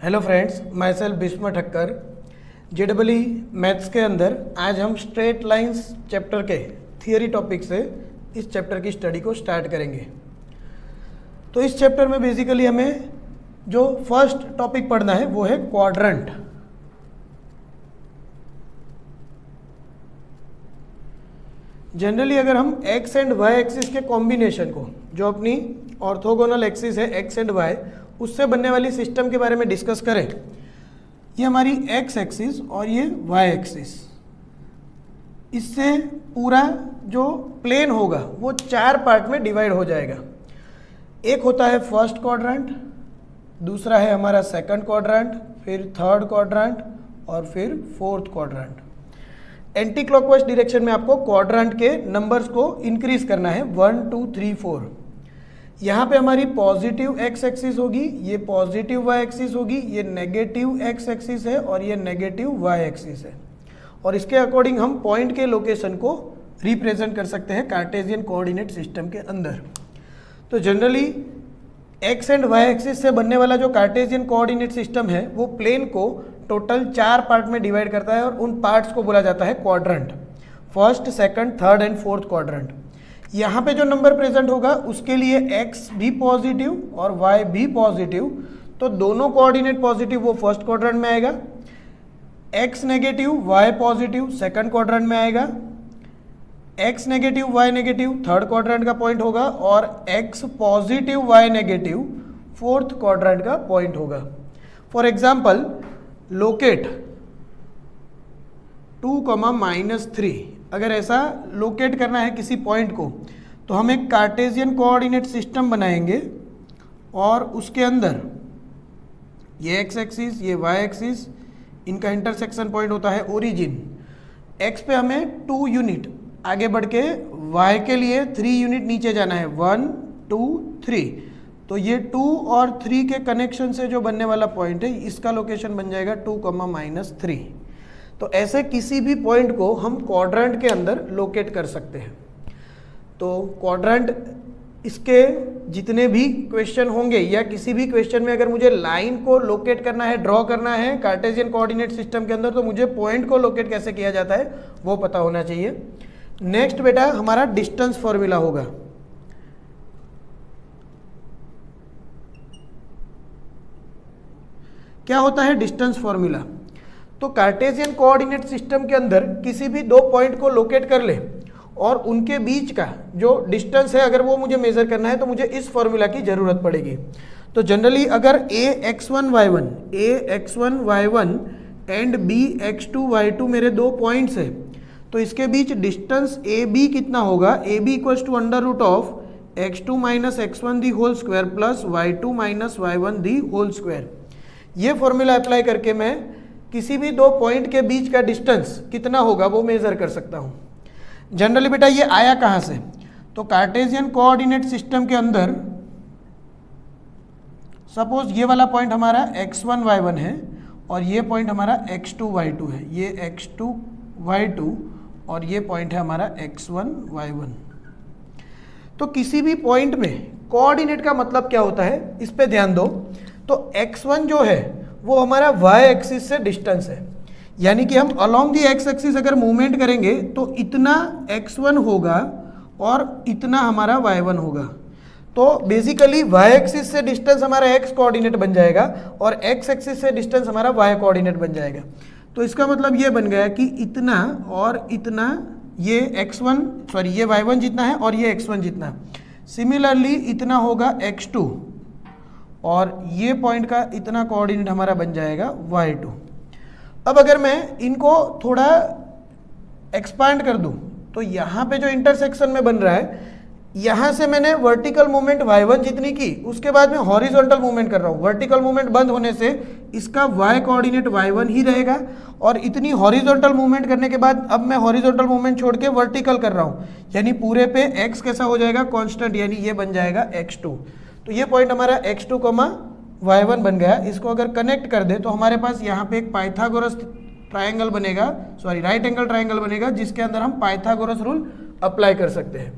Hello friends, myself Bhishma Thakkar. जेडबलई maths के अंदर आज हम स्ट्रेट लाइंस चैप्टर के थियरी टॉपिक से इस चैप्टर की स्टडी को स्टार्ट करेंगे। तो इस चैप्टर में बेसिकली हमें जो फर्स्ट टॉपिक पढ़ना है वो है क्वाड्रेंट। जनरली अगर हम एक्स एंड वाई एक्सिस के कॉम्बिनेशन को, जो अपनी ऑर्थोगोनल एक्सिस है एक्स एंड वाई, उससे बनने वाली सिस्टम के बारे में डिस्कस करें, ये हमारी एक्स एक्सिस और ये वाई एक्सिस, इससे पूरा जो प्लेन होगा वो चार पार्ट में डिवाइड हो जाएगा। एक होता है फर्स्ट क्वाड्रेंट, दूसरा है हमारा सेकंड क्वाड्रेंट, फिर थर्ड क्वाड्रेंट और फिर fourth quadrant. Anti clockwise direction में आपको क्वाड्रेंट के नंबर्स को इंक्रीज करना है 1 2 3 4। यहाँ पे हमारी पॉजिटिव एक्स एक्सिस होगी, ये पॉजिटिव वाई एक्सिस होगी, ये नेगेटिव एक्स एक्सिस है और ये नेगेटिव वाई एक्सिस है। और इसके अकॉर्डिंग हम पॉइंट के लोकेशन को रिप्रेजेंट कर सकते हैं कार्टेशियन कोऑर्डिनेट सिस्टम के अंदर। तो generally x and y axis से बनने वाला जो कार्टेशियन कोऑर्डिनेट सिस्टम है वो प्लेन को टोटल चार पार्ट में डिवाइड करता है और उन पार्ट्स को बोला जाता है quadrant. First, second, third and fourth quadrant. यहाँ पे जो नंबर प्रेजेंट होगा उसके लिए x भी पॉजिटिव और y भी पॉजिटिव, तो दोनों कोऑर्डिनेट पॉजिटिव वो फर्स्ट क्वाड्रेंट में आएगा। x negative y positive second quadrant में आएगा। x negative y negative third quadrant का पॉइंट होगा और x positive y negative fourth quadrant का पॉइंट होगा। फॉर एग्जाम्पल, लोकेट 2,-3, अगर ऐसा लोकेट करना है किसी पॉइंट को तो हम एक कार्टेशियन कोऑर्डिनेट सिस्टम बनाएंगे और उसके अंदर ये एक्स एक्सिस, ये वाई एक्सिस, इनका इंटरसेक्शन पॉइंट होता है ओरिजिन। एक्स पे हमें 2 यूनिट आगे बढ़ के वाई के लिए 3 यूनिट नीचे जाना है, 1 2 3। तो ये 2 और 3 के कनेक्शन से जो बनने वाला पॉइंट है इसका लोकेशन बन जाएगा 2,-3। तो ऐसे किसी भी पॉइंट को हम क्वाड्रेंट के अंदर लोकेट कर सकते हैं। तो क्वाड्रेंट, इसके जितने भी क्वेश्चन होंगे या किसी भी क्वेश्चन में अगर मुझे लाइन को लोकेट करना है, ड्रॉ करना है कार्टेशियन कोऑर्डिनेट सिस्टम के अंदर, तो मुझे पॉइंट को लोकेट कैसे किया जाता है वो पता होना चाहिए। नेक्स्ट बेटा हमारा डिस्टेंस फॉर्मूला होगा। क्या होता है डिस्टेंस फॉर्मूला? तो कार्टेशियन कोऑर्डिनेट सिस्टम के अंदर किसी भी दो पॉइंट को लोकेट कर ले और उनके बीच का जो डिस्टेंस है अगर वो मुझे मेजर करना है तो मुझे इस फॉर्मूला की जरूरत पड़ेगी। तो जनरली अगर ax1y1 एंड bx2y2 मेरे दो पॉइंट्स है तो इसके बीच डिस्टेंस ab कितना होगा? ab equals to √ x2 - x1 the whole square plus y2 - y1 the whole square. ये फॉर्मूला अप्लाई करके मैं किसी भी दो पॉइंट के बीच का डिस्टेंस कितना होगा वो मेजर कर सकता हूं। जनरली बेटा ये आया कहां से? तो कार्टेशियन कोऑर्डिनेट सिस्टम के अंदर सपोज ये वाला पॉइंट हमारा x1 y1 है और ये पॉइंट हमारा x2 y2 है, ये x2 y2 और ये पॉइंट है हमारा x1 y1। तो किसी भी पॉइंट में कोऑर्डिनेट का मतलब क्या होता है इस पे ध्यान दो। तो x1 जो है वो हमारा y एक्सिस से डिस्टेंस है, यानी कि हम अलोंग दी x एक्सिस अगर मूवमेंट करेंगे तो इतना x1 होगा और इतना हमारा y1 होगा। तो बेसिकली y एक्सिस से डिस्टेंस हमारा x कोऑर्डिनेट बन जाएगा और x एक्सिस से डिस्टेंस हमारा y कोऑर्डिनेट बन जाएगा। तो इसका मतलब ये बन गया कि इतना और इतना, ये ये y1 जितना है और ये x1 जितना। सिमिलरली इतना होगा x2 और ये पॉइंट का इतना कोऑर्डिनेट हमारा बन जाएगा y2। अब अगर मैं इनको थोड़ा एक्सपांड कर दूं तो यहाँ पे जो इंटरसेक्शन में बन रहा है, यहाँ से मैंने वर्टिकल मूवमेंट y1 जितनी की, उसके बाद मैं हॉरिजॉन्टल मूवमेंट कर रहा हूँ। वर्टिकल मूवमेंट बंद होने से इसका y कोऑर्डिनेट y1 ही रहेगा और इतनी हॉरिजॉन्टल मूवमेंट करने के बाद अब मैं हॉरिजॉन्टल मूवमेंट छोड़ के वर्टिकल कर रहा हूँ, यानी पूरे पे x कैसा हो जाएगा? कांस्टेंट, यानी ये बन जाएगा x2। तो ये पॉइंट हमारा x2, y1 बन गया। इसको अगर कनेक्ट कर दे तो हमारे पास यहाँ पे एक पाइथागोरस ट्रायंगल बनेगा, राइट एंगल ट्रायंगल बनेगा, जिसके अंदर हम पाइथागोरस रूल अप्लाई कर सकते हैं।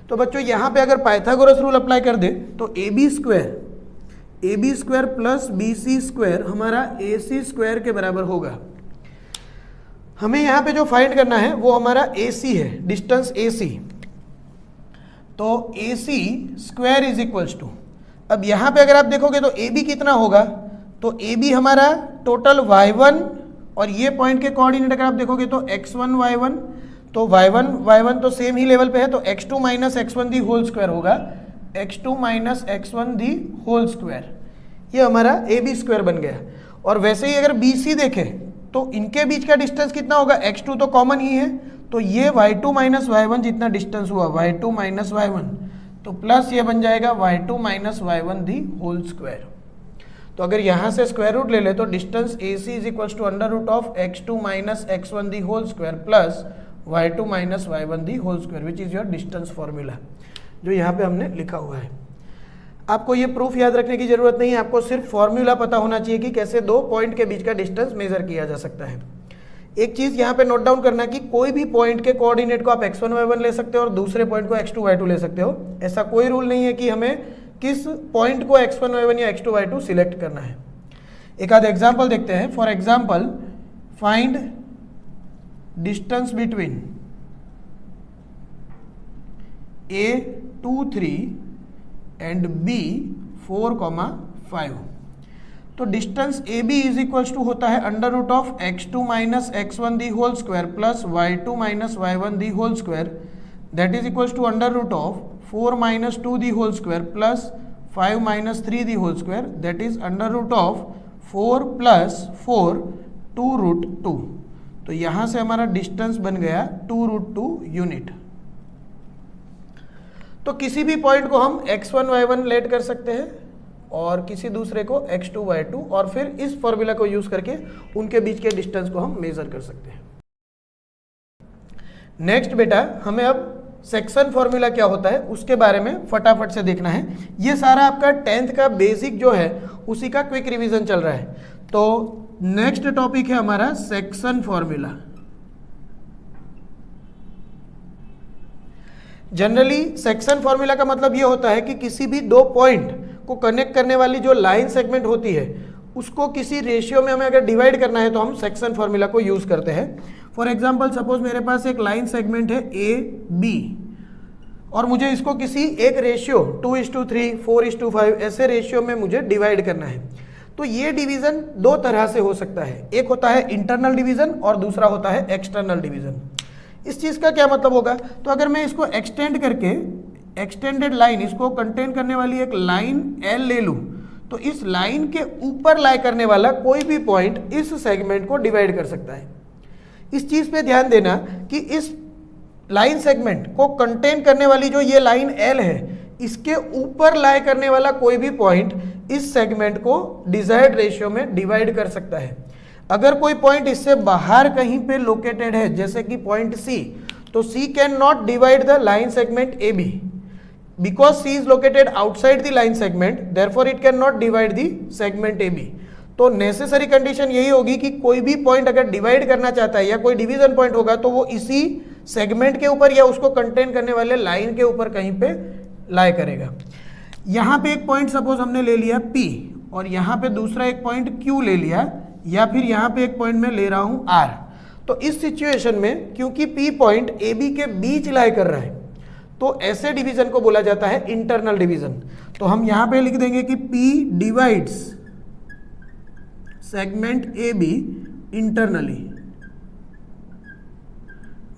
तो बच्चों यहाँ पे अगर पाइथागोरस रूल अप्लाई कर दे तो ab² AB square plus BC square हमारा AC स्क्वायर के बराबर होगा। हमें यहाँ पे जो फाइंड करना है वो हमारा AC है, डिस्टेंस AC। तो AC square is equals to, अब यहाँ पे अगर आप देखोगे तो AB कितना होगा, तो AB हमारा टोटल y1 और ये पॉइंट के कोऑर्डिनेट अगर आप देखोगे तो x1 y1, तो y1 तो सेम ही लेवल पे है, तो x2 minus x1 the whole square होगा, x2 minus x1 the whole square, ये हमारा AB स्क्वायर बन गया। और वैसे ही अगर BC देखें तो इनके बीच का डिस्टेंस कितना होगा, x2 तो कॉमन ही है, तो ये y2 माइनस y1 जितना डिस्टेंस हुआ y2 माइनस y1, तो प्लस ये बन जाएगा y2 minus y1 the whole square. तो अगर यहाँ से स्क्वायर रूट ले ले तो distance AC is equals to under root of x2 minus x1 the whole square plus y2 minus y1 the whole square, which is your distance formula, जो यहाँ पे हमने लिखा हुआ है। आपको ये प्रूफ याद रखने की जरूरत नहीं है, आपको सिर्फ फॉर्मूला पता होना चाहिए कि कैसे दो पॉइंट के बीच का डिस्टेंस मेजर किया जा सकता है। एक चीज यहाँ पे नोट डाउन करना कि कोई भी पॉइंट के कोऑर्डिनेट को आप x1 y1 ले सकते हो और दूसरे पॉइंट को x2 y2 ले सकते हो। ऐसा कोई रूल नहीं है कि हमें किस पॉइंट को x1 y1 या x2 y2 सिलेक्ट करना है। एक आध एग्जाम्पल देखते हैं। For example, find distance between A23 and B4,5। तो distance AB is equals to होता है under root of x2 minus x1 the whole square plus y2 minus y1 the whole square, that is equals to under root of 4 minus 2 the whole square plus 5 minus 3 the whole square, that is under root of 4 plus 4 2 root 2। तो यहाँ से हमारा distance बन गया 2 root 2 unit. तो किसी भी point को हम x1 y1 लेट कर सकते हैं और किसी दूसरे को x2 y2, और फिर इस फॉर्मूला को यूज करके उनके बीच के डिस्टेंस को हम मेजर कर सकते हैं। नेक्स्ट बेटा, हमें अब सेक्शन फॉर्मूला क्या होता है उसके बारे में फटाफट से देखना है। ये सारा आपका 10th का बेसिक जो है उसी का क्विक रिवीजन चल रहा है। तो नेक्स्ट टॉपिक है हमारा section formula. Generally section formula का मतलब ये होता है कि किसी भी दो पॉइंट को कनेक्ट करने वाली जो लाइन सेगमेंट होती है उसको किसी रेशियो में हमें अगर डिवाइड करना है तो हम सेक्शन फॉर्मूला को यूज करते हैं। फॉर एग्जांपल, सपोज मेरे पास एक लाइन सेगमेंट है AB और मुझे इसको किसी एक रेशियो 2:3, 4:5 ऐसे रेशियो में मुझे डिवाइड करना है। तो ये डिवीजन दो तरह से हो सकता है, एक होता है इंटरनल डिवीजन और दूसरा होता है एक्सटर्नल डिवीजन। इस चीज का क्या मतलब होगा, तो अगर मैं इसको एक्सटेंड करके एक्सटेंडेड लाइन, इसको कंटेन करने वाली एक लाइन L ले लूं, तो इस लाइन के ऊपर लाई करने वाला कोई भी पॉइंट इस सेगमेंट को डिवाइड कर सकता है। इस चीज पे ध्यान देना कि इस लाइन सेगमेंट को कंटेन करने वाली जो ये लाइन L है, इसके ऊपर लाई करने वाला कोई भी पॉइंट इस सेगमेंट को डिजायर्ड रेशियो में डिवाइड कर सकता है। अगर कोई पॉइंट इससे बाहर कहीं पे लोकेटेड है, जैसे कि पॉइंट C, तो C can not divide the line segment AB because C is located outside the line segment, therefore it cannot divide the segment AB। तो नेसेसरी कंडीशन यही होगी कि कोई भी पॉइंट अगर डिवाइड करना चाहता है या कोई डिवीजन पॉइंट होगा तो वो इसी सेगमेंट के ऊपर या उसको कंटेन करने वाले लाइन के ऊपर कहीं पे लाई करेगा। यहाँ पे एक पॉइंट सपोज हमने ले लिया P और यहाँ पे दूसरा एक पॉइंट Q ले लिया, या फिर यहाँ पे एक पॉइंट मैं ले रहा हूँ R। तो इस सिचुएशन में क्योंकि P पॉइंट AB के बीच लाई कर रहा है तो ऐसे डिवीजन को बोला जाता है इंटरनल डिवीजन। तो हम यहां पे लिख देंगे कि P divides segment AB internally,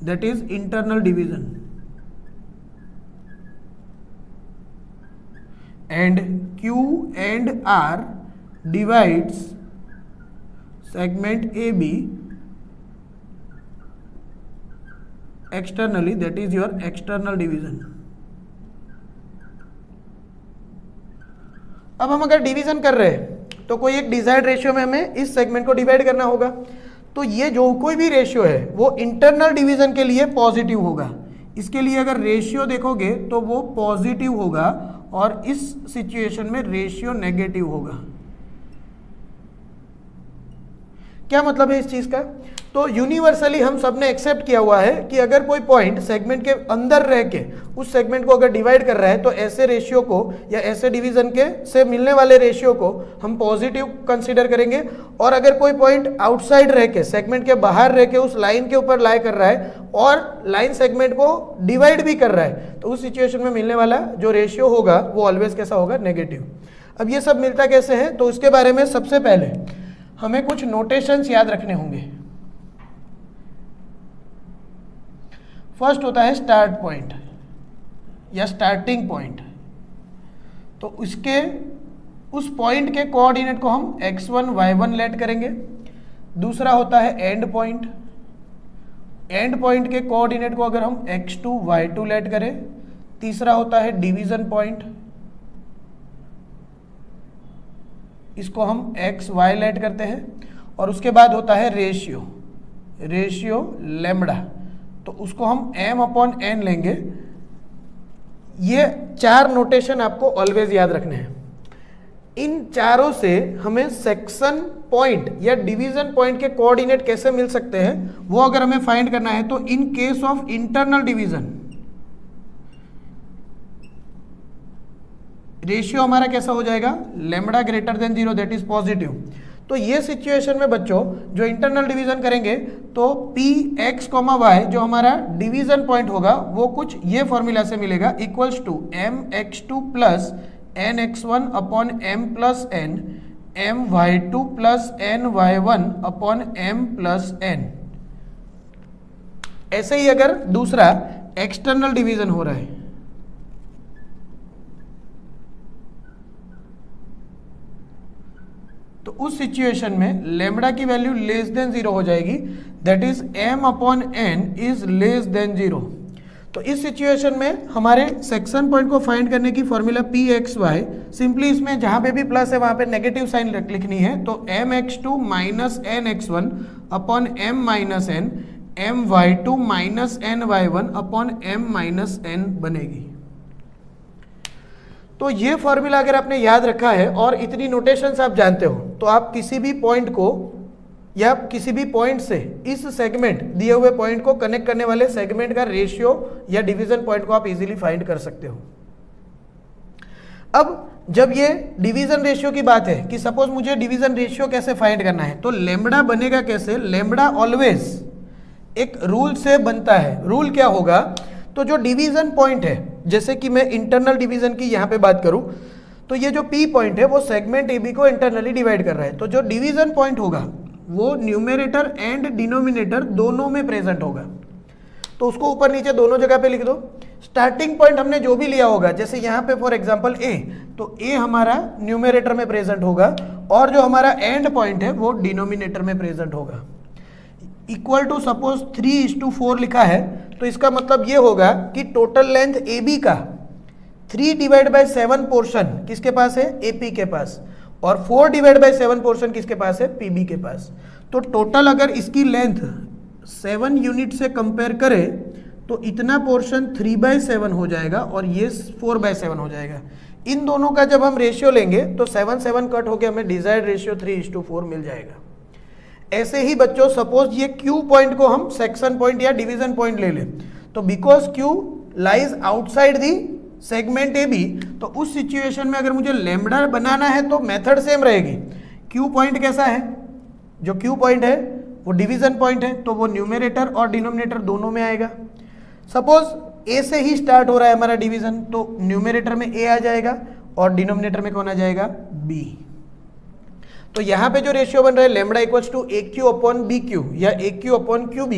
that is internal division, and Q and R divides segment AB externally, that is your external division. अब हम अगर डिवीजन कर रहे हैं तो कोई एक डिजायर्ड रेशियो में हमें इस सेगमेंट को डिवाइड करना होगा। तो ये जो कोई भी रेशियो है वो इंटरनल डिवीजन के लिए पॉजिटिव होगा। इसके लिए अगर रेशियो देखोगे तो वो पॉजिटिव होगा और इस सिचुएशन में रेशियो नेगेटिव होगा। क्या मतलब है इस चीज का, तो यूनिवर्सली हम सब ने एक्सेप्ट किया हुआ है कि अगर कोई पॉइंट सेगमेंट के अंदर रह के उस सेगमेंट को अगर डिवाइड कर रहा है तो ऐसे रेशियो को या ऐसे डिवीजन के से मिलने वाले रेशियो को हम पॉजिटिव कंसीडर करेंगे। और अगर कोई पॉइंट आउटसाइड रह के सेगमेंट के बाहर रह के उस लाइन के ऊपर लाई कर रहा है और लाइन सेगमेंट को डिवाइड भी कर रहा है तो उस सिचुएशन में मिलने वाला जो रेशियो होगा वो ऑलवेज कैसा होगा, नेगेटिव। अब ये सब मिलता कैसे है तो उसके बारे में सबसे पहले हमें कुछ नोटेशंस याद रखने होंगे। फर्स्ट होता है स्टार्ट पॉइंट या स्टार्टिंग पॉइंट। तो उसके उस पॉइंट के कोऑर्डिनेट को हम x1 y1 लेट करेंगे। दूसरा होता है एंड पॉइंट। एंड पॉइंट के कोऑर्डिनेट को अगर हम x2 y2 लेट करें। तीसरा होता है डिवीजन पॉइंट, इसको हम x y लेट करते हैं। और उसके बाद होता है रेशियो लैम्बडा, तो उसको हम m/n लेंगे। ये 4 नोटेशन आपको ऑलवेज याद रखने हैं। इन चारों से हमें सेक्शन पॉइंट या डिवीजन पॉइंट के कोऑर्डिनेट कैसे मिल सकते हैं वो अगर हमें फाइंड करना है तो in case of internal division ratio हमारा कैसा हो जाएगा, lambda greater than 0, that is positive. तो ये सिचुएशन में बच्चों जो इंटरनल डिवीजन करेंगे तो px, y जो हमारा डिवीजन पॉइंट होगा वो कुछ ये फॉर्मूला से मिलेगा, equals to mx2 plus nx1 upon m plus n, my2 plus ny1 upon m plus n। ऐसे ही अगर दूसरा एक्सटर्नल डिवीजन हो रहा है तो उस सिचुएशन में लैम्बडा की वैल्यू लेस देन 0 हो जाएगी, that is m/n is less than 0। तो इस सिचुएशन में हमारे सेक्शन पॉइंट को फाइंड करने की फॉर्मूला pxy, सिंपली इसमें जहां पे भी प्लस है वहां पे नेगेटिव साइन लिखनी है। तो mx2 minus nx1 upon m minus n, my2 minus ny1 upon m minus n बनेगी। तो ये फॉर्मूला अगर आपने याद रखा है और इतनी नोटेशंस आप जानते हो तो आप किसी भी पॉइंट को या किसी भी पॉइंट से इस सेगमेंट दिए हुए पॉइंट को कनेक्ट करने वाले सेगमेंट का रेशियो या डिवीजन पॉइंट को आप इजीली फाइंड कर सकते हो। अब जब ये डिवीजन रेशियो की बात है कि सपोज मुझे डिवीजन रेशियो कैसे फाइंड करना है तो लैम्बडा बनेगा कैसे, लैम्बडा ऑलवेज एक रूल से बनता है। रूल क्या होगा, तो जो डिवीजन पॉइंट है, जैसे कि मैं इंटरनल डिवीजन की यहाँ पे बात करूँ तो ये जो P पॉइंट है वो सेगमेंट AB को इंटरनली डिवाइड कर रहा है। तो जो डिवीजन पॉइंट होगा वो न्यूमेरेटर एंड डिनोमिनेटर दोनों में प्रेजेंट होगा। तो उसको ऊपर नीचे दोनों जगह पे लिख दो। स्टार्टिंग पॉइंट हमने जो भी लिया होगा, जैसे यहाँ पे फॉर एग्जांपल A, तो A हमारा न्यूमेरेटर में प्रेजेंट होगा और जो हमारा एंड पॉइंट है वो डिनोमिनेटर में प्रेजेंट होगा। इक्वल टू सपोज 3:4 लिखा है तो इसका मतलब ये होगा कि टोटल लेंथ AB का 3/7 पोर्शन किसके पास है, AP के पास, और 4/7 पोर्शन किसके पास है, PB के पास। तो टोटल अगर इसकी लेंथ 7 यूनिट से कंपेयर करें तो इतना पोर्शन 3/7 हो जाएगा और ये 4/7 हो जाएगा। इन दोनों का जब हम रेशियो लेंगे तो 7 कट होकर हमें डिजायर्ड रेशियो 3:4 मिल जाएगा। ऐसे ही बच्चों सपोज ये Q पॉइंट को हम सेक्शन पॉइंट या डिवीजन पॉइंट ले लें तो because Q lies outside the segment AB, तो उस सिचुएशन में अगर मुझे लैम्बडा बनाना है तो मेथड सेम रहेगी। Q पॉइंट कैसा है, जो Q पॉइंट है वो डिवीजन पॉइंट है तो वो न्यूमेरेटर और डिनोमिनेटर दोनों में आएगा। सपोज A से ही स्टार्ट हो रहा है हमारा डिवीजन तो न्यूमेरेटर में A आ जाएगा और डिनोमिनेटर में कौन आ जाएगा, B। तो यहाँ पे जो रेशियो बन रहा है lambda equals to AQ upon BQ या AQ अपॉन QB,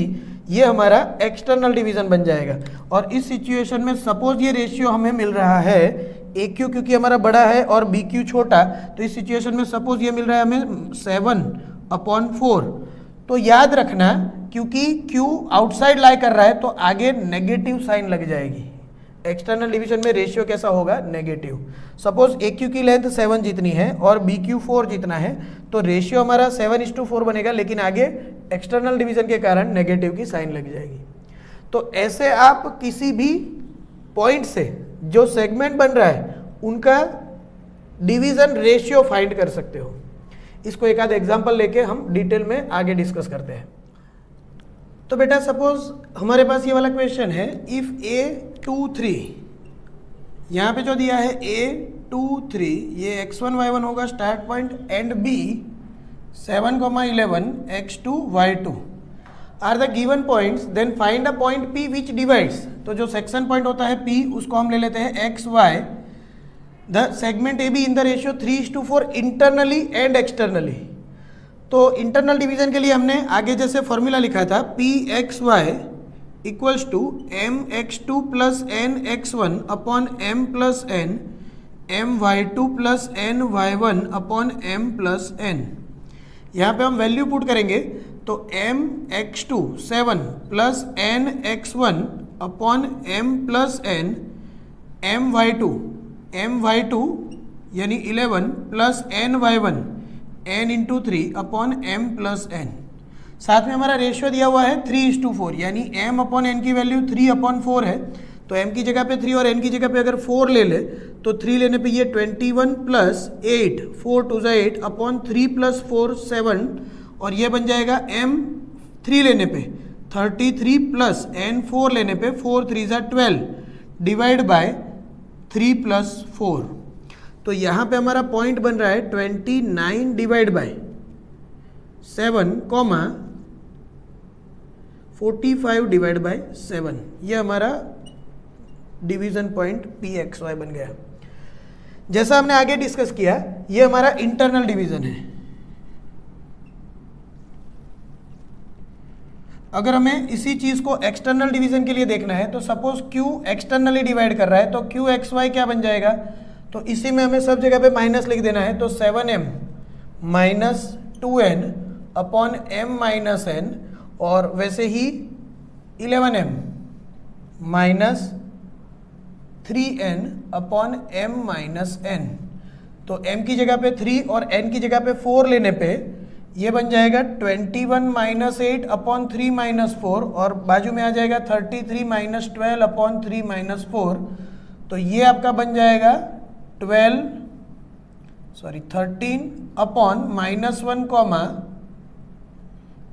ये हमारा एक्सटर्नल डिवीजन बन जाएगा। और इस सिचुएशन में सपोज ये रेशियो हमें मिल रहा है AQ क्योंकि हमारा बड़ा है और BQ छोटा, तो इस सिचुएशन में सपोज ये मिल रहा है हमें 7/4। तो याद रखना क्योंकि Q आउटसाइड लाई कर रहा है तो आगे नेगेटिव साइन लग जाएगी। एक्सटर्नल डिवीजन में रेशियो कैसा होगा, नेगेटिव। सपोज AQ की लेंथ 7 जितनी है और BQ 4 जितना है तो रेशियो हमारा 7:4 बनेगा, लेकिन आगे एक्सटर्नल डिवीजन के कारण नेगेटिव की साइन लग जाएगी। तो ऐसे आप किसी भी पॉइंट से जो सेगमेंट बन रहा है उनका डिवीजन रेशियो फाइंड कर सकते हो। इसको एक आध एग्जांपल लेके हम डिटेल में आगे डिस्कस करते हैं। तो बेटा सपोज हमारे पास ये वाला क्वेश्चन है, इफ A23, यहाँ पे जो दिया है A23, ये x1 y1 होगा start point, and B 7,11 x2 y2 are the given points, then find a point P which divides. तो जो सेक्शन पॉइंट होता है P, उसको हम ले लेते हैं x y, the segment AB in the ratio 3:4 internally and externally. तो इंटरनल डिवीजन के लिए हमने आगे जैसे फॉर्मूला लिखा था, PXY equals to MX2 plus NX1 upon M plus N, MY2 plus NY1 upon M plus N। यहाँ पे हम वैल्यू पुट करेंगे तो MX2 7 plus NX1 upon M plus N, MY2 यानी 11 plus NY1 N into 3 upon M plus N। साथ में हमारा ratio दिया हुआ है 3:4, यानी M अपॉन N की वैल्यू 3/4 है। तो M की जगह पे 3 और N की जगह पे अगर 4 ले ले तो 3 लेने पे ये 21 प्लस 8, 4 2 8 अपॉन 3 प्लस 4 7, और ये बन जाएगा M 3 लेने पे 33 प्लस N 4 लेने पे 4 3 12 डिवाइड बाय 3 प्लस 4। तो यहाँ पे हमारा पॉइंट बन रहा है 29 डिवाइड बाय 7, 45 डिवाइड बाय 7। ये हमारा डिवीजन पॉइंट PXY बन गया। जैसा हमने आगे डिस्कस किया, ये हमारा इंटरनल डिवीजन है। अगर हमें इसी चीज को एक्सटर्नल डिवीजन के लिए देखना है, तो सपोज Q एक्सटर्नली डिवाइड कर रहा है, तो QXY क्या बन जाएगा, तो इसी में हमें सब जगह पे माइनस लिख देना है। तो 7M minus 2N upon M minus N, और वैसे ही 11M minus 3N upon M minus N। तो M की जगह पे 3 और N की जगह पे 4 लेने पे ये बन जाएगा 21 माइनस 8 अपॉन 3 माइनस 4, और बाजू में आ जाएगा 33 माइनस 12 अपॉन 3 माइनस 4। तो ये आपका बन जाएगा 13 upon minus 1 comma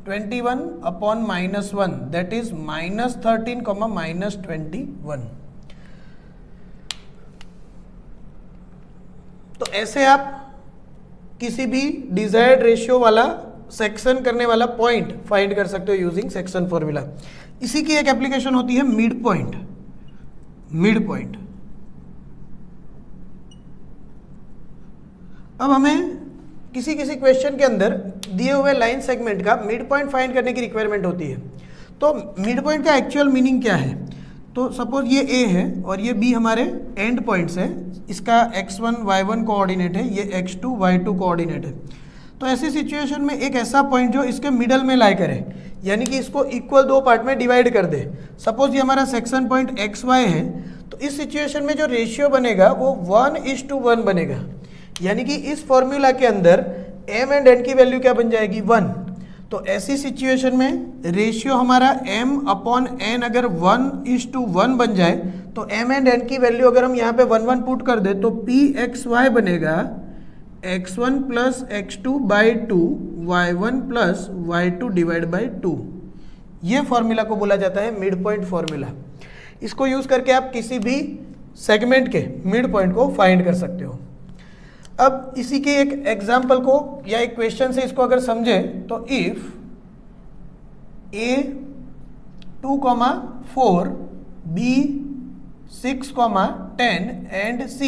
21 upon minus 1, that is minus 13 comma minus 21। तो ऐसे आप किसी भी डिजायर्ड रेशियो वाला सेक्शन करने वाला पॉइंट फाइंड कर सकते हो यूजिंग सेक्शन फॉर्मूला। इसी की एक एप्लीकेशन होती है मिड पॉइंट। अब हमें किसी क्वेश्चन के अंदर दिए हुए लाइन सेगमेंट का मिड पॉइंट फाइंड करने की रिक्वायरमेंट होती है। तो मिड पॉइंट का एक्चुअल मीनिंग क्या है, तो सपोज ये A है और ये B हमारे एंड पॉइंट्स है, इसका x1 y1 कोऑर्डिनेट है, ये x2 y2 कोऑर्डिनेट है। तो ऐसी सिचुएशन में एक ऐसा पॉइंट जो इसके मिडल में लाई करे, यानी कि इसको इक्वल 2 पार्ट में डिवाइड कर दे। सपोज ये हमारा सेक्शन पॉइंट xy है, तो इस सिचुएशन में जो रेशियो बनेगा वो 1:1 बनेगा, यानी कि इस फॉर्मूला के अंदर m एंड n की वैल्यू क्या बन जाएगी, 1। तो ऐसी सिचुएशन में रेशियो हमारा m अपॉन n अगर 1:1 बन जाए, तो m एंड n की वैल्यू अगर हम यहाँ पे 1 1 पुट कर दे तो PXY बनेगा x1 plus x2 by 2 y1 plus y2 divide by 2। ये फॉर्मूला को बोला जाता है मिड पॉइंट फॉर्मूला। इसको यूज करके आप किसी भी सेगमेंट के मिड पॉइंट को फाइंड कर सकते हो। अब इसी के एक एग्जाम्पल को या एक क्वेश्चन से इसको अगर समझे, तो if A 2,4 B 6,10 and C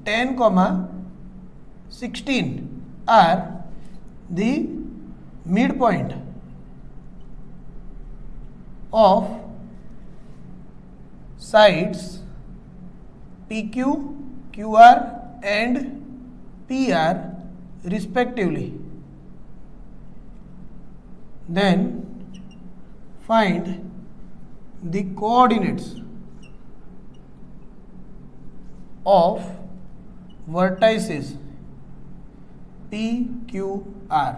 10,16 are the mid point of sides PQ, QR and PR respectively, then find the coordinates of vertices PQR।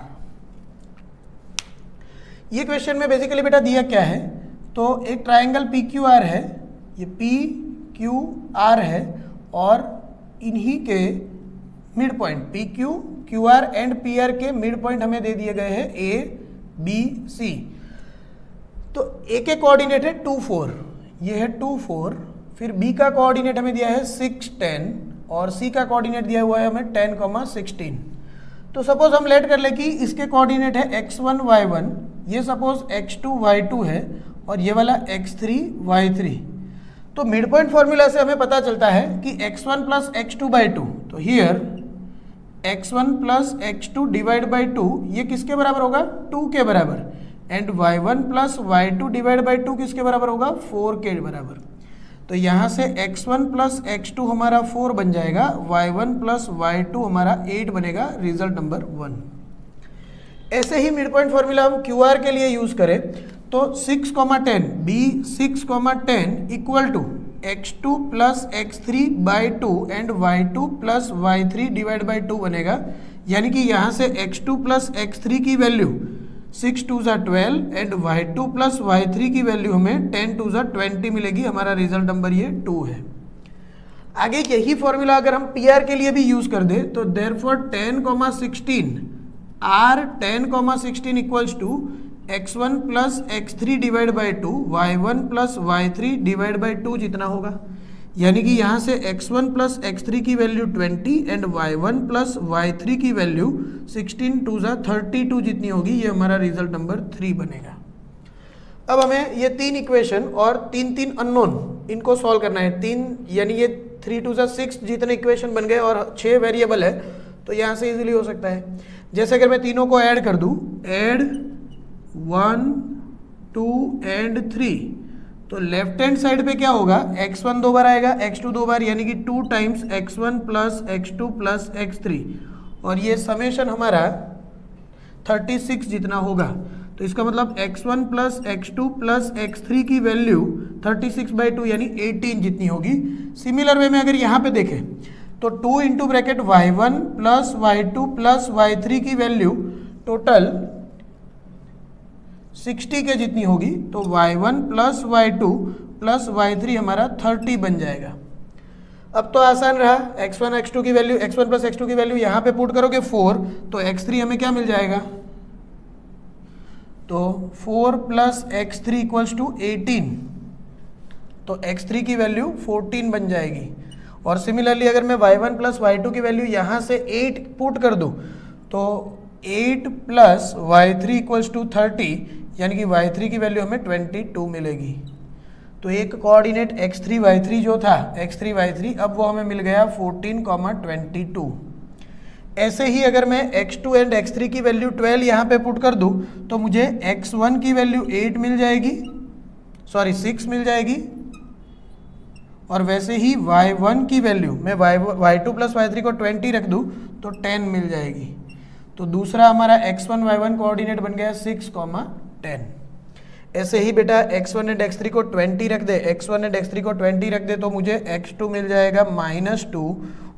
ये क्वेश्चन में बेसिकली बेटा दिया क्या है, तो एक ट्रायंगल PQR है, ये PQR है, और इन्हीं के mid point PQ, QR and PR के मिड पॉइंट हमें दे दिए गए हैं A, B, C। तो ए के कोऑर्डिनेट है 2 4, ये है 2 4, फिर बी का कोऑर्डिनेट हमें दिया है 6 10 और सी का कोऑर्डिनेट दिया हुआ है हमें 10 16। तो सपोज हम लेट कर ले कि इसके कोऑर्डिनेट है x1 y1, ये सपोज x2 y2 है और ये वाला x3 y3। तो मिड पॉइंट फॉर्मूला से हमें पता चलता है कि x1 प्लस x2 बाई 2, तो here x1 plus x2 divide by 2 ये किसके बराबर होगा, 2 के बराबर, and y1 plus y2 divide by 2 किसके बराबर होगा, 4 के बराबर। तो यहाँ से x1 प्लस x2 हमारा 4 बन जाएगा, y1 प्लस y2 हमारा 8 बनेगा, रिजल्ट नंबर 1। ऐसे ही मिड पॉइंट फॉर्मूला हम QR के लिए यूज करें तो 6, 10 b 6, 10 equal to x2 plus x3 by 2 and y2 plus y3 divide by 2 बनेगा। यानी कि यहाँ से x2 प्लस x3 की value 6 2 12 and y2 plus y3 की वैल्यू हमें 10 2 20 मिलेगी। हमारा रिजल्ट नंबर ये 2 है। आगे यही फॉर्मूला अगर हम PR के लिए भी यूज कर दे तो therefore 10, 16 r 10, 16 equals to x1 plus x3 divide by 2 y1 plus y3 divide by 2 जितना होगा। यानी कि यहाँ से x1 प्लस x3 की value 20 and y1 plus y3 की वैल्यू 16 2 32 जितनी होगी। ये हमारा रिजल्ट नंबर 3 बनेगा। अब हमें ये 3 इक्वेशन और 3 अननोन इनको सॉल्व करना है। 3 यानी ये 3 2 6 जितने इक्वेशन बन गए और 6 वेरिएबल है, तो यहाँ से इजीली हो सकता है। जैसे अगर मैं तीनों को ऐड कर दूँ, ऐड 1 2 एंड 3, तो लेफ्ट हैंड साइड पे क्या होगा, x1 दो बार आएगा, x2 दो बार, यानी कि 2 times x1 plus x2 plus x3, और ये समेशन हमारा 36 जितना होगा। तो इसका मतलब x1 plus x2 plus x3 की वैल्यू 36 बाई 2 यानी 18 जितनी होगी। सिमिलर वे में अगर यहाँ पे देखें तो 2 into bracket y1 plus y2 plus y3 की वैल्यू टोटल 60 के जितनी होगी। तो y1 plus y2 plus y3 हमारा 30 बन जाएगा। अब तो आसान रहा, x1 x2 की वैल्यू, x1 प्लस x2 की वैल्यू यहाँ पे पुट करोगे 4, तो x3 हमें क्या मिल जाएगा, तो 4 प्लस x3 इक्वल्स टू 18, तो x3 की वैल्यू 14 बन जाएगी। और सिमिलरली अगर मैं y1 प्लस y2 की वैल्यू यहाँ से 8 पुट कर दूँ तो 8 प्लस y3 इक्वल्स टू 30, यानी कि y3 की वैल्यू हमें 22 मिलेगी। तो एक कोऑर्डिनेट x3 y3 जो था, x3 y3, अब वो हमें मिल गया 14, 22। ऐसे ही अगर मैं x2 एंड x3 की वैल्यू 12 यहाँ पे पुट कर दूँ तो मुझे x1 की वैल्यू 8 मिल जाएगी, सॉरी 6 मिल जाएगी, और वैसे ही y1 की वैल्यू मैं y2 प्लस y3 को 20 रख दूँ तो 10 मिल जाएगी। तो दूसरा हमारा x1 y1 कोऑर्डिनेट बन गया 6, 10। ऐसे ही बेटा x1 एंड x3 को 20 रख दे, x1 एंड x3 को 20 रख दे तो मुझे x2 मिल जाएगा -2,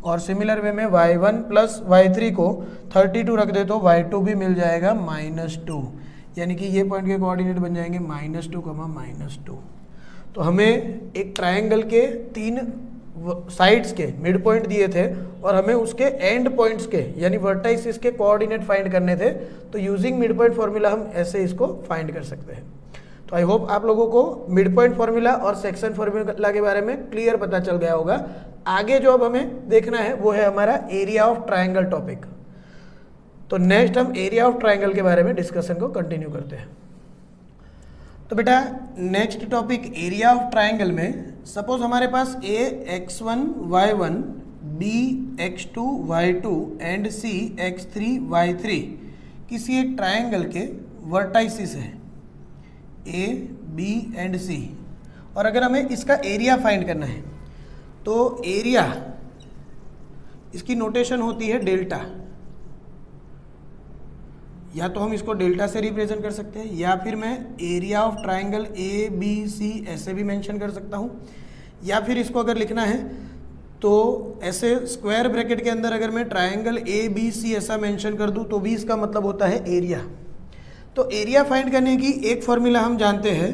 और सिमिलर वे में y1 प्लस y3 को 32 रख दे तो y2 भी मिल जाएगा -2, यानी कि ये पॉइंट के कोऑर्डिनेट बन जाएंगे -2, -2। तो हमें एक ट्रायंगल के 3 साइड्स के मिड पॉइंट दिए थे और हमें उसके एंड पॉइंट्स के यानी वर्टाइसिस के कोऑर्डिनेट फाइंड करने थे। तो यूजिंग मिड पॉइंट फार्मूला हम ऐसे इसको फाइंड कर सकते हैं। तो आई होप आप लोगों को मिड पॉइंट फार्मूला और सेक्शन फार्मूला के बारे में क्लियर पता चल गया होगा। आगे जो अब हमें देखना है वो है हमारा एरिया ऑफ ट्रायंगल टॉपिक। तो नेक्स्ट हम एरिया ऑफ ट्रायंगल के बारे में डिस्कशन को कंटिन्यू करते हैं। तो बेटा next topic area of triangle में, सपोज हमारे पास a x1 y1 b x2 y2 and c x3 y3 किसी एक ट्रायंगल के वर्टाइसिस है a b एंड c, और अगर हमें इसका एरिया फाइंड करना है तो एरिया इसकी नोटेशन होती है डेल्टा, या तो हम इसको डेल्टा से रिप्रेजेंट कर सकते हैं या फिर मैं area of triangle A B C ऐसे भी मेंशन कर सकता हूँ, या फिर इसको अगर लिखना है तो ऐसे स्क्वायर ब्रैकेट के अंदर अगर मैं ट्रायंगल ए बी सी ऐसा मेंशन कर दूँ तो भी इसका मतलब होता है एरिया। तो एरिया फाइंड करने की एक फॉर्मूला हम जानते हैं,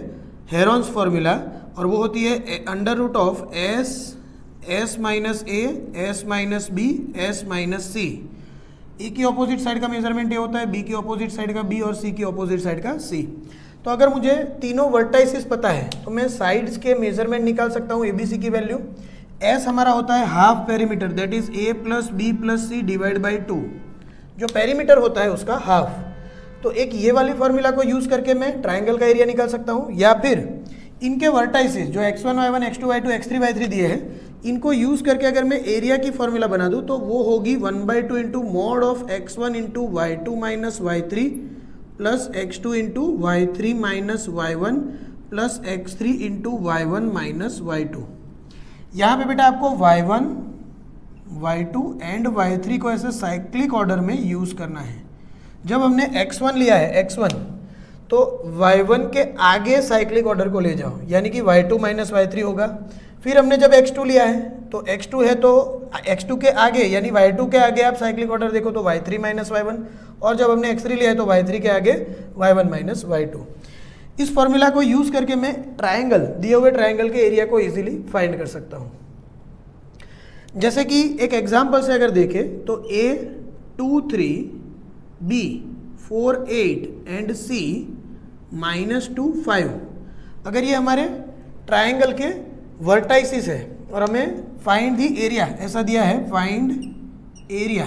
हेरॉन्स फार्मूला, और वो होती है under root of s minus a s minus b s minus c. A की ऑपोजिट साइड का मेजरमेंट ए होता है, बी की ऑपोजिट साइड का बी और सी की ऑपोजिट साइड का सी। तो अगर मुझे तीनों वर्टाइसिस पता है तो मैं साइड्स के मेजरमेंट निकाल सकता हूँ ABC की वैल्यू। S हमारा होता है half perimeter, that is A plus B plus C divide by 2, जो पेरीमीटर होता है उसका हाफ। तो एक ये वाली फॉर्मूला को यूज करके मैं ट्राइंगल का एरिया निकाल सकता हूँ, या फिर इनके वर्टाइसिस जो x1 y1 x2 y2 x3 y3 दिए हैं, इनको यूज करके अगर मैं एरिया की फॉर्मूला बना दूं तो वो होगी 1/2 into mod of x1 into y2 minus y3 plus x2 into y3 minus y1 plus x3 into y1 minus y2। यहाँ पे बेटा आपको y1, y2 एंड y3 को ऐसे साइक्लिक ऑर्डर में यूज करना है। जब हमने x1 लिया है x1, तो y1 के आगे साइक्लिक ऑर्डर को ले जाओ, यानी कि y2 माइनस y3 होगा। फिर हमने जब x2 लिया है तो x2 है तो x2 के आगे यानी y2 के आगे आप साइक्लिक ऑर्डर देखो तो y3 माइनस y1, और जब हमने x3 लिया है तो y3 के आगे y1 माइनस y2। इस फॉर्मूला को यूज करके मैं ट्राइंगल, दिए हुए ट्राइंगल के एरिया को इजीली फाइंड कर सकता हूँ। जैसे कि एक एग्जांपल से अगर देखें तो A 2 3, B 4 8 एंड C -2 5, अगर ये हमारे ट्राइंगल के वर्टाइसिस है और हमें फाइंड दी एरिया ऐसा दिया है, फाइंड एरिया,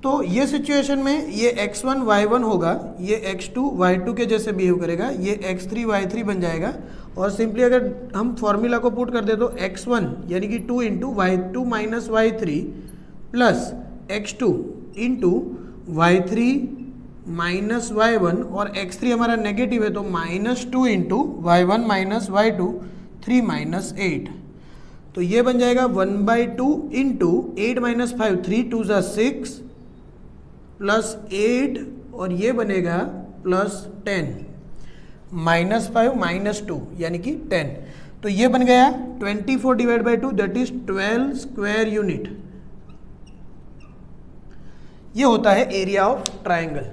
तो ये सिचुएशन में ये x1 y1 होगा, ये x2 y2 के जैसे बिहेव करेगा, ये x3 y3 बन जाएगा। और सिंपली अगर हम फॉर्मूला को पुट कर दे तो x1 यानी कि 2 into y2 minus y3 plus x2 into y3 minus y1, और x3 हमारा नेगेटिव है तो -2 into y1 minus y2 3 minus 8, तो ये बन जाएगा 1/2 इंटू 8 माइनस 5 3 2 ज़ा 6 प्लस 8, और ये बनेगा प्लस 10 -5 -2 यानी कि 10। तो ये बन गया 24 divide by 2 that is 12 square unit. ये होता है एरिया ऑफ ट्राइंगल।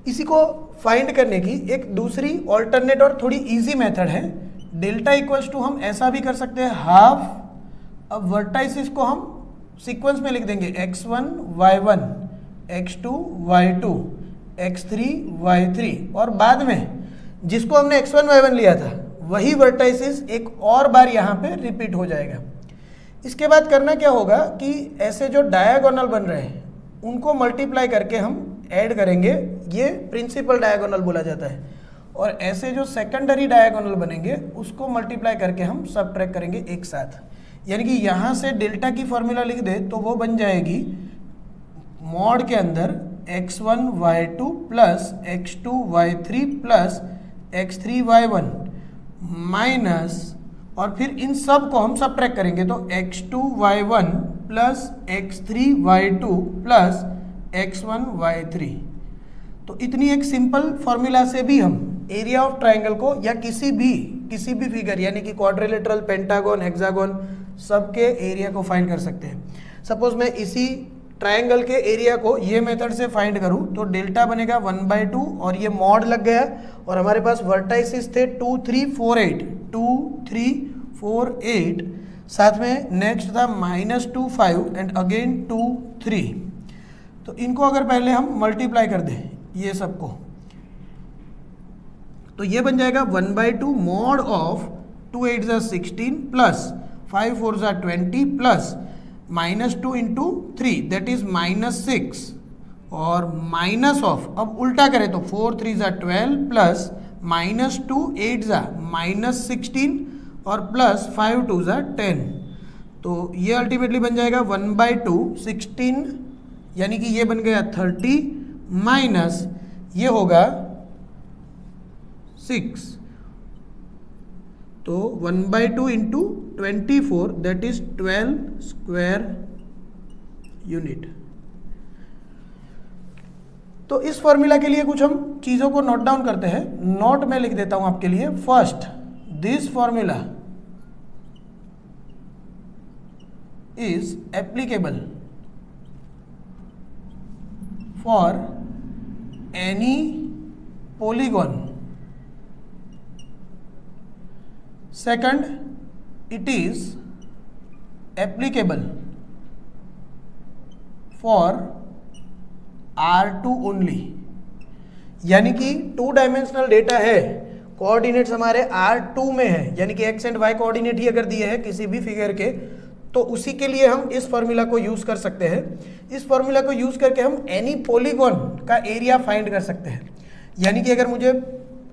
इसी को फाइंड करने की एक दूसरी ऑल्टरनेट और थोड़ी इजी मेथड है। डेल्टा इक्वल्स टू हम ऐसा भी कर सकते हैं, हाफ। अब वर्टाइसिस को हम सीक्वेंस में लिख देंगे x1 y1 x2 y2 x3 y3, और बाद में जिसको हमने x1 y1 लिया था वही वर्टाइसिस एक और बार यहाँ पे रिपीट हो जाएगा। इसके बाद करना क्या होगा कि ऐसे जो डायगोनल बन रहे हैं उनको मल्टीप्लाई करके हम ऐड करेंगे, ये प्रिंसिपल डायगोनल बोला जाता है, और ऐसे जो सेकेंडरी डायगोनल बनेंगे उसको मल्टीप्लाई करके हम सबट्रैक्ट करेंगे एक साथ। यानी कि यहाँ से डेल्टा की फॉर्मूला लिख दे तो वो बन जाएगी मॉड के अंदर x1 y2 plus x2 y3 plus x3 y1 minus, और फिर इन सब को हम सबट्रैक्ट करेंगे तो x2 y1 plus x3 y2 plus x1 y3। तो इतनी एक सिंपल फॉर्मूला से भी हम एरिया ऑफ ट्राइंगल को या किसी भी फिगर यानी कि क्वाड्रिलेटरल, पेंटागन, हेक्सागन, सबके एरिया को फाइंड कर सकते हैं। सपोज मैं इसी ट्राइंगल के एरिया को ये मेथड से फाइंड करूं तो डेल्टा बनेगा 1/2, और ये मॉड लग गया, और हमारे पास वर्टाइसिस थे 2 3 4 8 2 3 4 8, साथ में नेक्स्ट था -2 5 एंड अगेन 2 3। तो इनको अगर पहले हम मल्टीप्लाई कर दें ये सबको, तो ये बन जाएगा 1/2 मॉड ऑफ 2 8 ज़ा 16 प्लस 5 4 ज़ा 20 प्लस -2 इंटू 3 दैट इज -6, और माइनस ऑफ, अब उल्टा करें तो 4 3 ज़ा 12 प्लस -2 8 ज़ा -16 और प्लस 5 2 ज़ा 10। तो ये अल्टीमेटली बन जाएगा 1/2 16, यानी कि ये बन गया 30 माइनस ये होगा 6, तो 1/2 into 24 that is 12 square unit. तो इस फॉर्मूला के लिए कुछ हम चीज़ों को नोट डाउन करते हैं। नोट में लिख देता हूं आपके लिए। First, this formula is applicable for any polygon. Second, it is applicable for R2 only. यानी कि 2 डायमेंशनल डेटा है, कोऑर्डिनेट्स हमारे R2 में है, यानी कि एक्स एंड वाई कोऑर्डिनेट ही अगर दिए हैं किसी भी फिगर के, तो उसी के लिए हम इस फॉर्मूला को यूज कर सकते हैं। इस फॉर्मूला को यूज करके हम एनी पॉलीगॉन का एरिया फाइंड कर सकते हैं। यानी कि अगर मुझे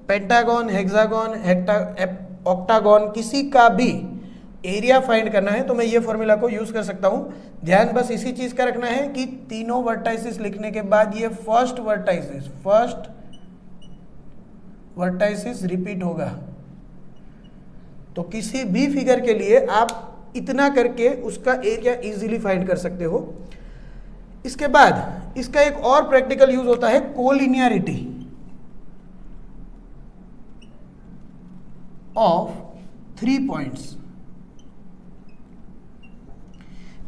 पेंटागन, हेक्सागन, ऑक्टागन किसी का भी एरिया फाइंड करना है तो मैं ये फॉर्मूला को यूज कर सकता हूं। ध्यान बस इसी चीज का रखना है कि तीनों वर्टाइसिस लिखने के बाद ये फर्स्ट वर्टाइसिस रिपीट होगा। तो किसी भी फिगर के लिए आप इतना करके उसका एरिया इजीली फाइंड कर सकते हो। इसके बाद इसका एक और प्रैक्टिकल यूज होता है कोलिनियरिटी ऑफ 3 पॉइंट्स।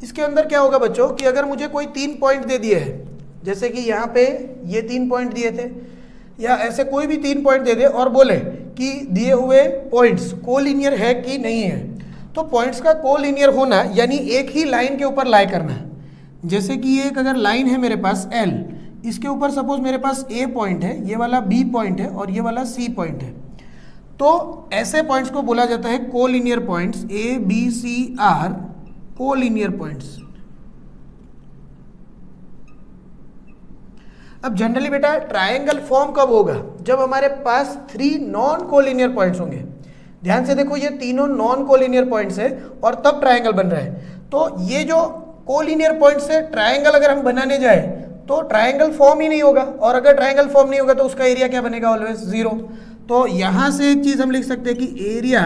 इसके अंदर क्या होगा बच्चों कि अगर मुझे कोई 3 पॉइंट दे दिए हैं, जैसे कि यहाँ पे ये 3 पॉइंट दिए थे, या ऐसे कोई भी 3 पॉइंट दे दे और बोले कि दिए हुए पॉइंट्स कोलिनियर है कि नहीं है, तो पॉइंट्स का कोलिनियर होना यानी एक ही लाइन के ऊपर लाई करना है। जैसे कि ये एक अगर लाइन है मेरे पास L, इसके ऊपर सपोज मेरे पास A पॉइंट है, ये वाला B पॉइंट है और ये वाला C पॉइंट है, तो ऐसे पॉइंट्स को बोला जाता है collinear points. A, B, C are collinear points. अब जनरली बेटा ट्रायंगल फॉर्म कब होगा? जब हमारे पास 3 नॉन कोलिनियर पॉइंट्स होंगे। ध्यान से देखो, ये तीनों नॉन कोलिनियर पॉइंट्स है और तब ट्रायंगल बन रहा है। तो ये जो कोलिनियर पॉइंट्स है, ट्रायंगल अगर हम बनाने जाए तो ट्रायंगल फॉर्म ही नहीं होगा, और अगर ट्रायंगल फॉर्म नहीं होगा तो उसका एरिया क्या बनेगा? ऑलवेज 0। तो यहां से एक चीज हम लिख सकते हैं कि area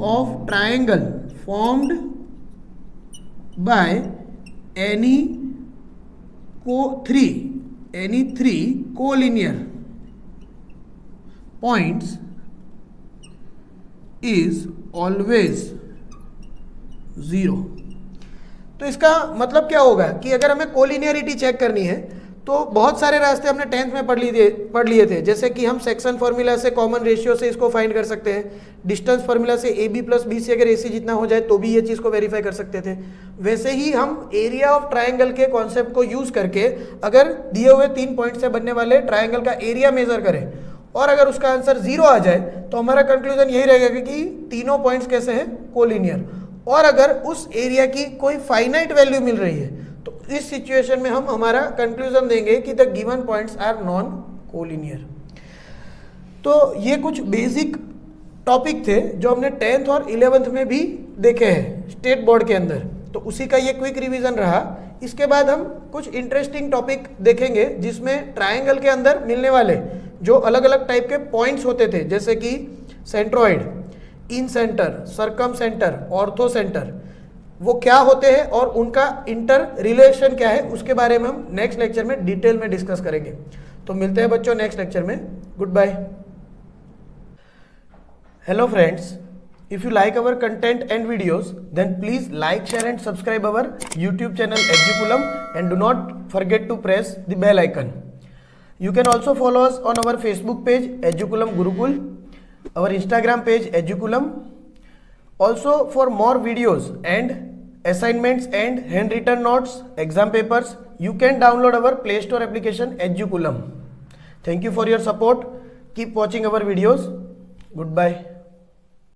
of triangle formed by any 3 collinear points is always 0। तो इसका मतलब क्या होगा कि अगर हमें कोलिनियरिटी चेक करनी है तो बहुत सारे रास्ते हमने 10th में पढ़ लिए थे। जैसे कि हम सेक्शन फॉर्मूला से, कॉमन रेशियो से इसको फाइंड कर सकते हैं। डिस्टेंस फॉर्मूला से AB + BC अगर AC जितना हो जाए तो भी ये चीज़ को वेरीफाई कर सकते थे। वैसे ही हम एरिया ऑफ ट्रायंगल के कॉन्सेप्ट को यूज करके अगर दिए हुए 3 पॉइंट से बनने वाले ट्रायंगल का एरिया मेजर करें और अगर उसका आंसर 0 आ जाए तो हमारा कंक्लूजन यही रहेगा कि तीनों पॉइंट्स कैसे हैं? कोलिनियर। और अगर उस एरिया की कोई फाइनाइट वैल्यू मिल रही है तो इस सिचुएशन में हम हमारा कंक्लूजन देंगे कि the given points are non collinear. तो ये कुछ बेसिक टॉपिक थे जो हमने 10th और 11th में भी देखे हैं स्टेट बोर्ड के अंदर, तो उसी का ये क्विक रिवीजन रहा। इसके बाद हम कुछ इंटरेस्टिंग टॉपिक देखेंगे जिसमें ट्रायंगल के अंदर मिलने वाले जो अलग अलग टाइप के पॉइंट्स होते थे, जैसे कि सेंट्रोइड, इन सेंटर, सरकम सेंटर, ऑर्थो सेंटर, वो क्या होते हैं और उनका इंटर रिलेशन क्या है, उसके बारे में हम नेक्स्ट लेक्चर में डिटेल में डिस्कस करेंगे। तो मिलते हैं बच्चों नेक्स्ट लेक्चर में। Goodbye. Hello friends, if you like our content and videos, then please like, share and subscribe our YouTube channel Educulum, and do not forget to press the bell icon. You can also follow us on our Facebook page Educulum Gurukul, our Instagram page Educulum. Also, for more videos and assignments and handwritten notes, exam papers, you can download our Play Store application Educulum. Thank you for your support. Keep watching our videos. Goodbye.